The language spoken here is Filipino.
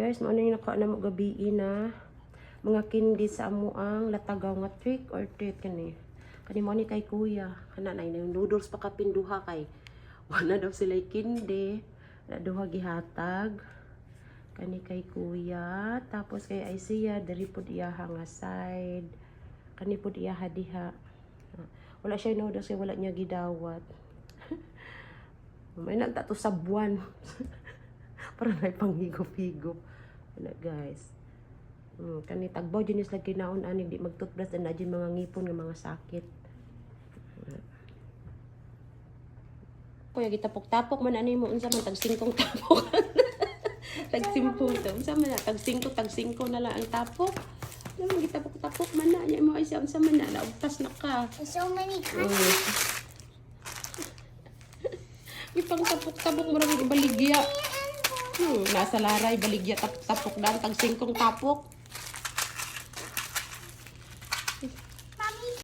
Guys, mo na yung naka na mo gabi na mga kindi sa amo ang latagaw nga trick or treat kani. Kani mo ni kay kuya. Kana na yung noodles pa kapinduha kay. Wala daw sila kindi. Na duha gihatag. Kani kay kuya. Tapos kay Isaiah, dali po iya nga side. Kani po iya diha. Wala siya noodles kay wala niya gidawat. May nagtato sa buwan. Para may panghigop-higop. Wala guys. Kani tagbaw dinis lagi naon ani di mag-toothbrush na dyan mga ngipon nga mga sakit. Kuya gitapok-tapok man ani mo unsa man tag 5 tapok. Tag 5 to. Unsa man tag 5 na lang ang tapok. Naman gitapok-tapok man na nya mo ay unsa man na naugtas na ka. So many kinds. Ipang tapok-tapok mo rin baligya. Nasa laray baligya tapok-tapok dan tag 5 tapok.